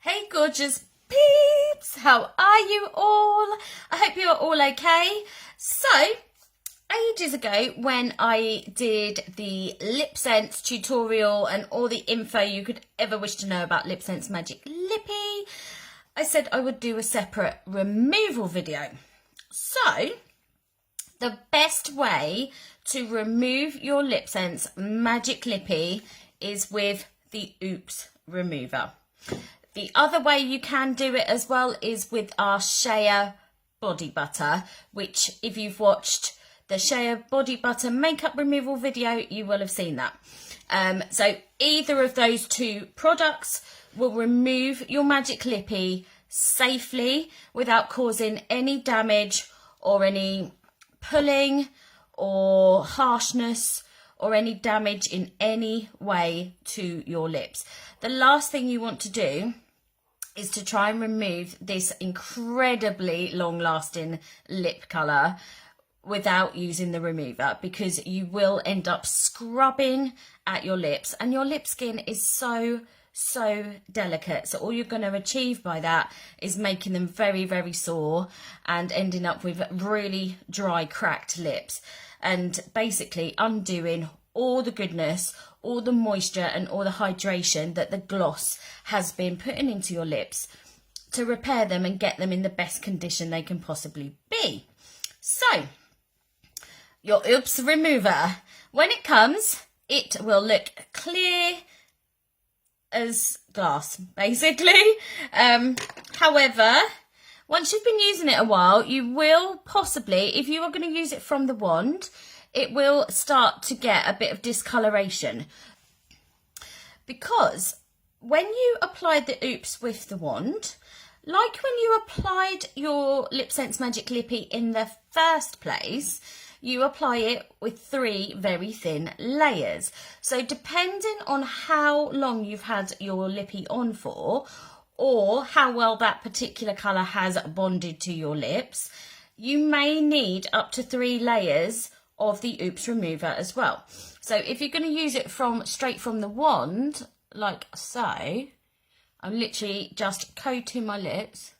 Hey gorgeous peeps, how are you all? I hope you are all okay. So, ages ago when I did the Lip Sense tutorial and all the info you could ever wish to know about Lip Sense Magic Lippy, I said I would do a separate removal video. So, the best way to remove your Lip Sense Magic Lippy is with the Oops remover. The other way you can do it as well is with our Shea body butter, which if you've watched the Shea body butter makeup removal video, you will have seen that. So either of those two products will remove your Magic Lippy safely without causing any damage or any pulling or harshness or any damage in any way to your lips. The last thing you want to do is to try and remove this incredibly long-lasting lip colour without using the remover, because you will end up scrubbing at your lips, and your lip skin is so delicate. So all you're going to achieve by that is making them very sore and ending up with really dry, cracked lips, and basically undoing all the goodness, all the moisture and all the hydration that the gloss has been putting into your lips to repair them and get them in the best condition they can possibly be. So, your Oops remover, when it comes, it will look clear as glass, basically. However, once you've been using it a while, you will possibly, if you are going to use it from the wand, it will start to get a bit of discoloration, because when you applied the Oops with the wand, like when you applied your Lip Sense Magic Lippy in the first place, you apply it with 3 very thin layers. So depending on how long you've had your lippy on for, or how well that particular colour has bonded to your lips, you may need up to 3 layers of the Oops remover as well. So if you're going to use it straight from the wand, like so, I'm literally just coating my lips.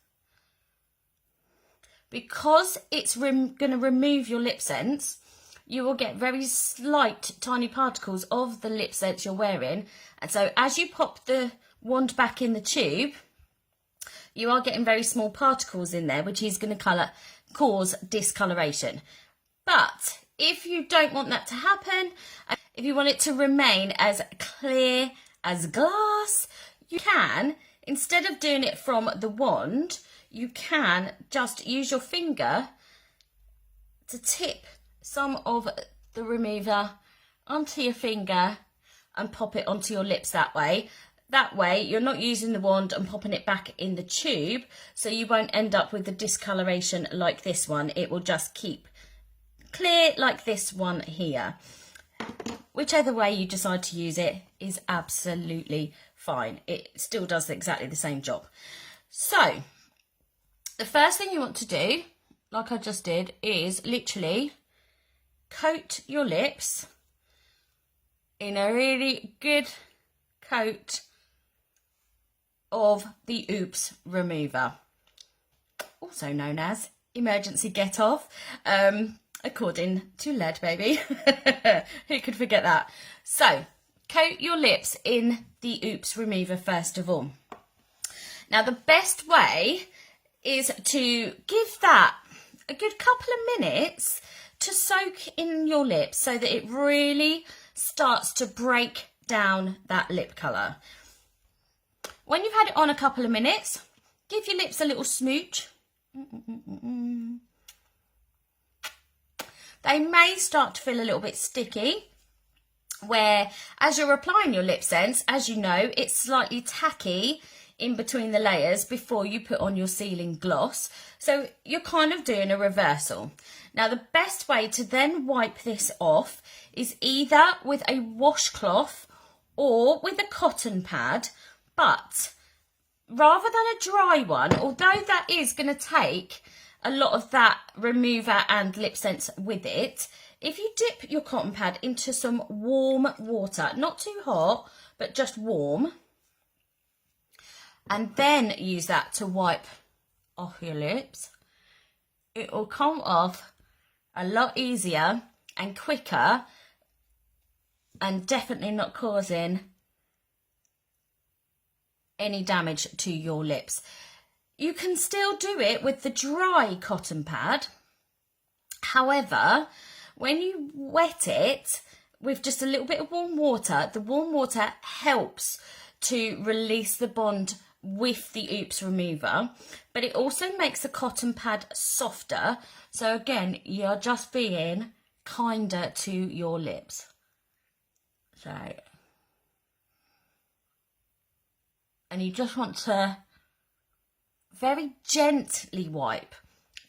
Because it's going to remove your lip sense, you will get very slight tiny particles of the lip sense you're wearing. And so as you pop the wand back in the tube, you are getting very small particles in there, which is going to cause discoloration. But if you don't want that to happen, if you want it to remain as clear as glass, you can, instead of doing it from the wand, you can just use your finger to tip some of the remover onto your finger and pop it onto your lips that way. That way you're not using the wand and popping it back in the tube, so you won't end up with the discoloration like this one. It will just keep clear like this one here. Whichever way you decide to use it is absolutely fine. It still does exactly the same job. So the first thing you want to do, like I just did, is literally coat your lips in a really good coat of the Oops remover, also known as emergency get off, according to Ladbaby. Who could forget that? So coat your lips in the Oops remover first of all. Now the best way is to give that a good couple of minutes to soak in your lips so that it really starts to break down that lip colour. When you've had it on a couple of minutes, give your lips a little smooch. They may start to feel a little bit sticky, where as you're applying your Lip Sense, as you know, it's slightly tacky in between the layers before you put on your sealing gloss. So you're kind of doing a reversal. Now the best way to then wipe this off is either with a washcloth or with a cotton pad, but rather than a dry one, although that is going to take a lot of that remover and Lip Sense with it, if you dip your cotton pad into some warm water, not too hot, but just warm, and then use that to wipe off your lips, it will come off a lot easier and quicker, and definitely not causing any damage to your lips. You can still do it with the dry cotton pad. However, when you wet it with just a little bit of warm water, the warm water helps to release the bond with the Oops remover, but it also makes the cotton pad softer. So again, you're just being kinder to your lips. So, and you just want to very gently wipe.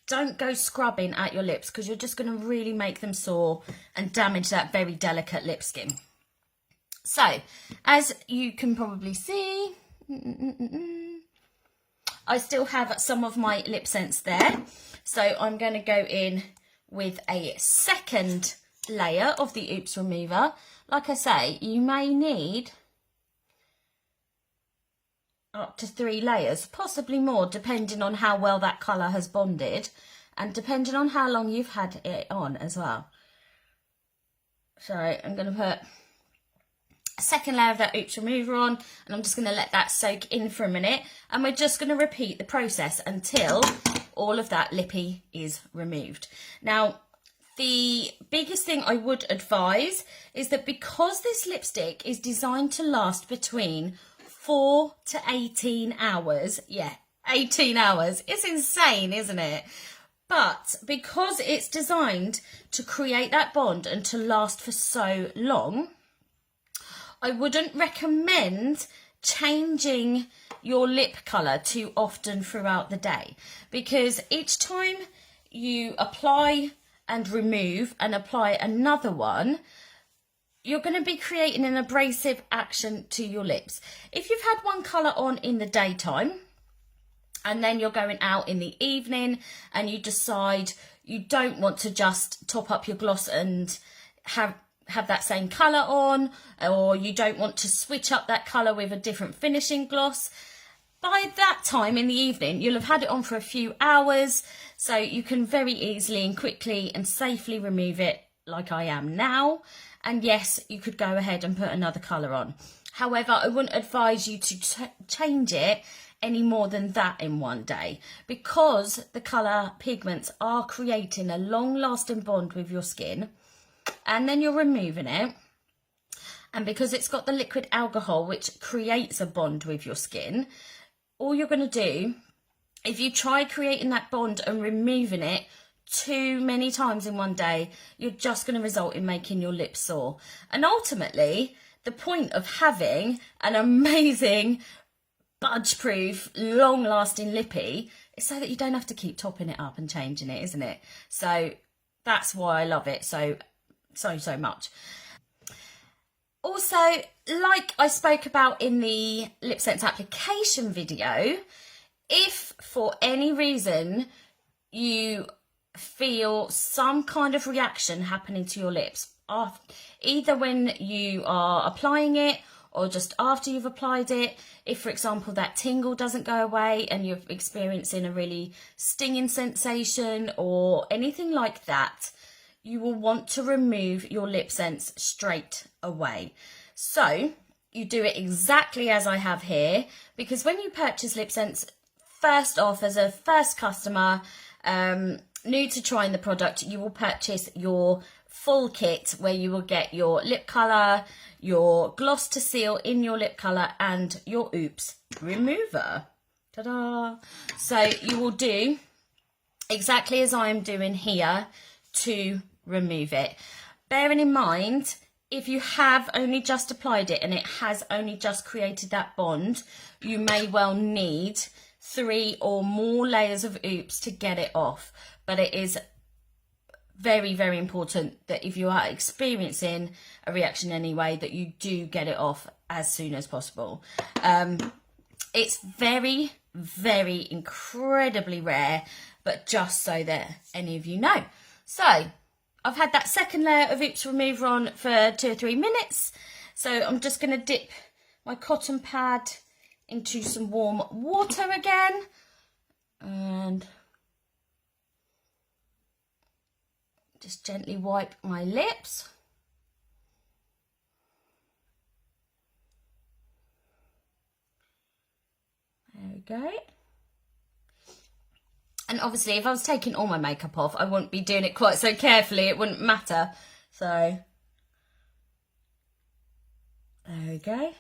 Don't go scrubbing at your lips, because you're just going to really make them sore and damage that very delicate lip skin. So, as you can probably see, I still have some of my lip scents there. So I'm going to go in with a second layer of the Oops remover. Like I say, you may need up to 3 layers, possibly more, depending on how well that colour has bonded and depending on how long you've had it on as well. So I'm going to put a second layer of that Oops remover on, and I'm just going to let that soak in for a minute, and we're just going to repeat the process until all of that lippy is removed. Now, the biggest thing I would advise is that because this lipstick is designed to last between 4 to 18 hours, yeah, 18 hours, it's insane, isn't it? But because it's designed to create that bond and to last for so long, I wouldn't recommend changing your lip colour too often throughout the day, because each time you apply and remove and apply another one, you're going to be creating an abrasive action to your lips. If you've had one colour on in the daytime and then you're going out in the evening and you decide you don't want to just top up your gloss and have that same colour on, or you don't want to switch up that colour with a different finishing gloss, by that time in the evening you'll have had it on for a few hours, so you can very easily and quickly and safely remove it like I am now. And yes, you could go ahead and put another colour on. However, I wouldn't advise you to change it any more than that in one day, because the colour pigments are creating a long-lasting bond with your skin, and then you're removing it, and because it's got the liquid alcohol which creates a bond with your skin, all you're going to do, if you try creating that bond and removing it too many times in one day, you're just going to result in making your lips sore. And ultimately, the point of having an amazing budge proof long lasting lippy is so that you don't have to keep topping it up and changing it, isn't it? So that's why I love it so much. Also, like I spoke about in the lip sense application video, if for any reason you feel some kind of reaction happening to your lips, either when you are applying it or just after you've applied it, if for example that tingle doesn't go away and you're experiencing a really stinging sensation or anything like that, you will want to remove your lip sense straight away. So you do it exactly as I have here, because when you purchase lip sense, first off, as a first customer, new to trying the product, you will purchase your full kit where you will get your lip colour, your gloss to seal in your lip colour, and your Oops remover. Ta-da! So you will do exactly as I am doing here to remove it. Bearing in mind, if you have only just applied it and it has only just created that bond, you may well need 3 or more layers of Oops to get it off. But it is very, very important that if you are experiencing a reaction anyway, that you do get it off as soon as possible. It's very, very incredibly rare, but just so that any of you know. So I've had that second layer of Oops remover on for 2 or 3 minutes. So I'm just going to dip my cotton pad into some warm water again and just gently wipe my lips. There we go. And obviously if I was taking all my makeup off, I wouldn't be doing it quite so carefully, it wouldn't matter. So, there we go.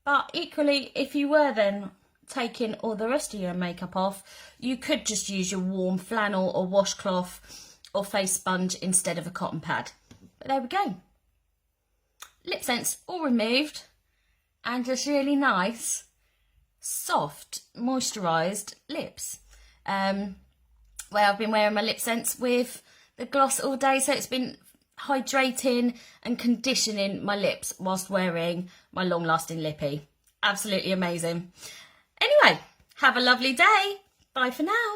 But equally, if you were then taking all the rest of your makeup off, you could just use your warm flannel or washcloth or face sponge instead of a cotton pad. But there we go. Lip scents all removed and just really nice, soft, moisturised lips. Where I've been wearing my lip scents with the gloss all day, so it's been hydrating and conditioning my lips whilst wearing my long-lasting lippy. Absolutely amazing. Anyway, have a lovely day. Bye for now.